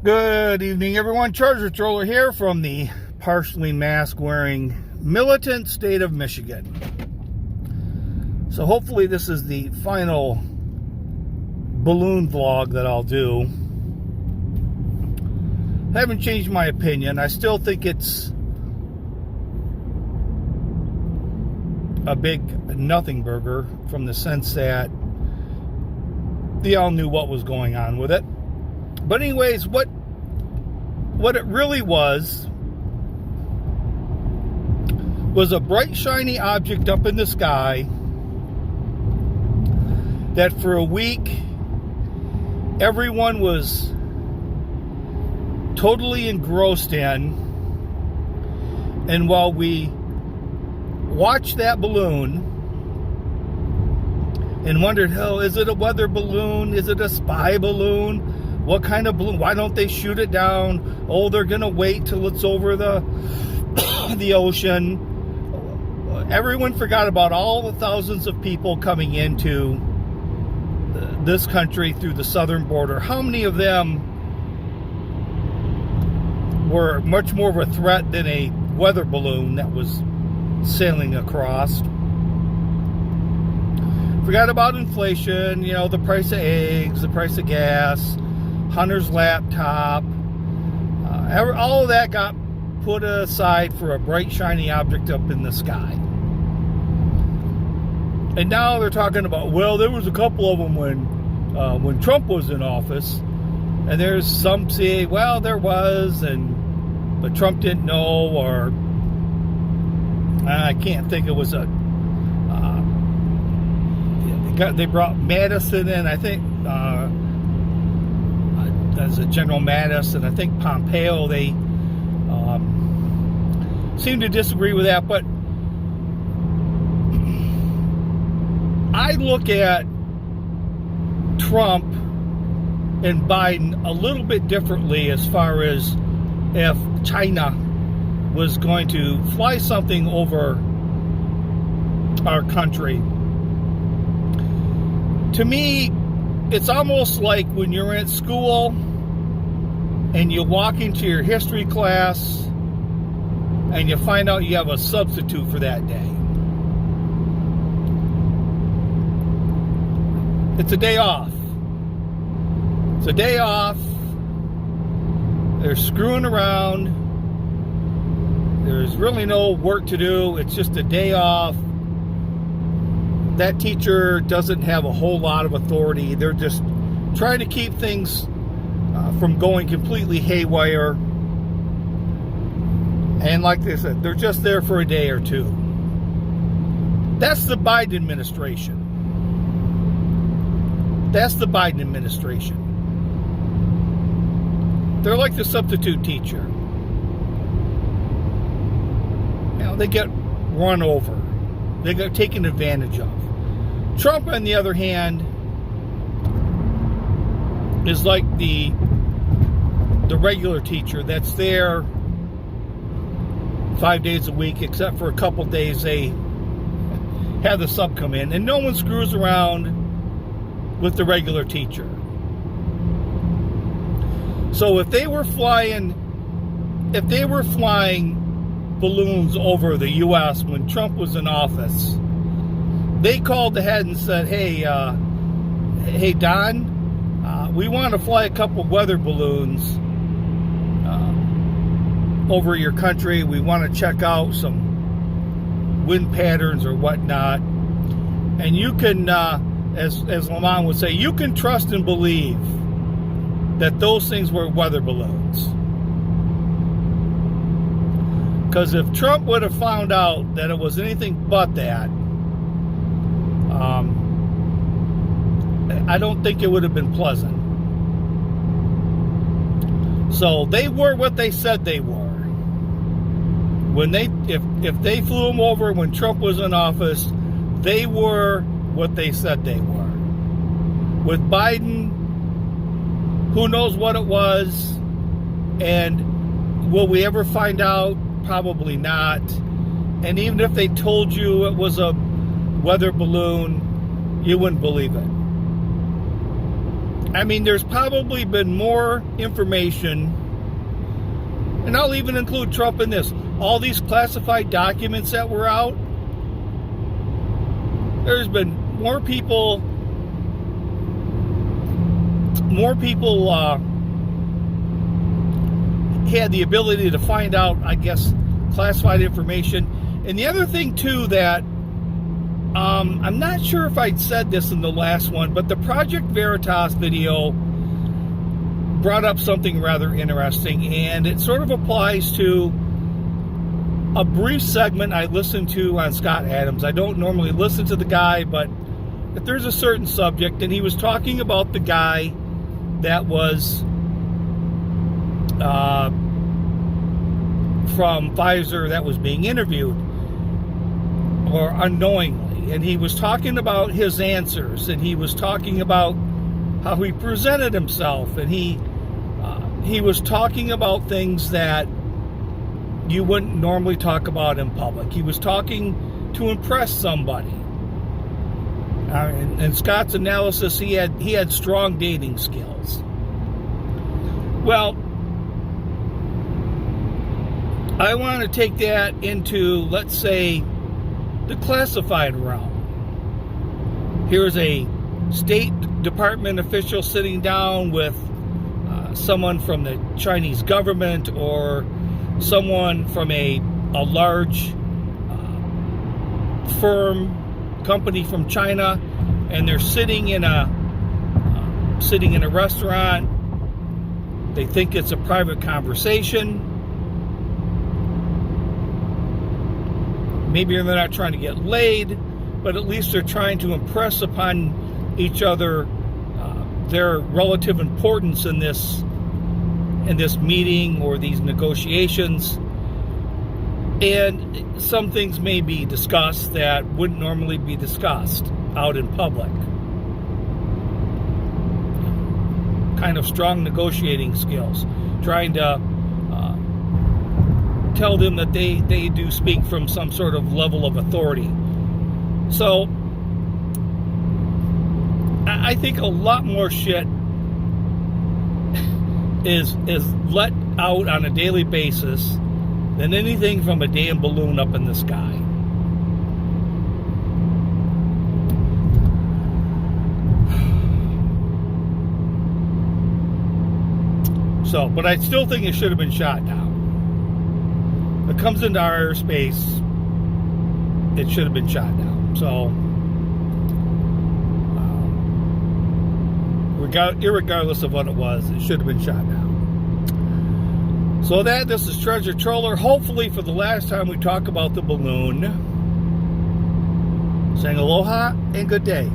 Good evening, everyone. Charger Troller here from the partially mask-wearing militant state of Michigan. So hopefully this is the final balloon vlog that I'll do. I haven't changed my opinion. I still think it's a big nothing burger, from the sense that they all knew what was going on with it. But anyways, what it really was a bright shiny object up in the sky that for a week everyone was totally engrossed in. And while we watched that balloon and wondered, oh, is it a weather balloon? Is it a spy balloon? What kind of balloon? Why don't they shoot it down? Oh, they're going to wait till it's over the ocean. Everyone forgot about all the thousands of people coming into this country through the southern border. How many of them were much more of a threat than a weather balloon that was sailing across? Forgot about inflation, you know, the price of eggs, the price of gas, Hunter's laptop, all of that got put aside for a bright shiny object up in the sky. And now they're talking about, well, there was a couple of them when Trump was in office, and there's some say, well, there was, but Trump didn't know, or I can't think. It was they brought Madison in, I think. As a General Mattis, and I think Pompeo, they seem to disagree with that. But I look at Trump and Biden a little bit differently, as far as if China was going to fly something over our country. To me, it's almost like when you're at school and you walk into your history class and you find out you have a substitute for that day. It's a day off. It's a day off. They're screwing around. There's really no work to do. It's just a day off. That teacher doesn't have a whole lot of authority. They're just trying to keep things from going completely haywire. And like they said, they're just there for a day or two. That's the Biden administration. That's the Biden administration. They're like the substitute teacher. You know, they get run over. They get taken advantage of. Trump, on the other hand, is like the regular teacher that's there 5 days a week, except for a couple days they have the sub come in, and no one screws around with the regular teacher. So if they were flying balloons over the U.S. when Trump was in office, they called ahead and said, hey Don, we want to fly a couple weather balloons over your country. We want to check out some wind patterns or whatnot. And you can, as Lamont would say, you can trust and believe that those things were weather balloons. Because if Trump would have found out that it was anything but that, I don't think it would have been pleasant. So they were what they said they were. When if they flew them over when Trump was in office, they were what they said they were. With Biden, who knows what it was, and will we ever find out? Probably not. And even if they told you it was a weather balloon, you wouldn't believe it. I mean, there's probably been more information, and I'll even include Trump in this. All these classified documents that were out, there's been more people had the ability to find out, I guess, classified information. And the other thing, too, that I'm not sure if I'd said this in the last one, but the Project Veritas video brought up something rather interesting, and it sort of applies to a brief segment I listened to on Scott Adams. I don't normally listen to the guy, but if there's a certain subject, and he was talking about the guy that was from Pfizer that was being interviewed, or unknowingly, and he was talking about his answers, and he was talking about how he presented himself, and he was talking about things that you wouldn't normally talk about in public. He was talking to impress somebody. In Scott's analysis, he had strong dating skills. Well, I want to take that into, let's say, the classified realm. Here's a State Department official sitting down with someone from the Chinese government, or someone from a large company from China, and they're sitting in a restaurant. They think it's a private conversation. Maybe they're not trying to get laid, but at least they're trying to impress upon each other their relative importance in this meeting or these negotiations. And some things may be discussed that wouldn't normally be discussed out in public. Kind of strong negotiating skills, trying to tell them that they do speak from some sort of level of authority. So I think a lot more shit is let out on a daily basis than anything from a damn balloon up in the sky. So, but I still think it should have been shot down. If it comes into our airspace, it should have been shot down. So, irregardless of what it was, it should have been shot down. So this is Treasure Troller. Hopefully for the last time we talk about the balloon. Saying aloha and good day.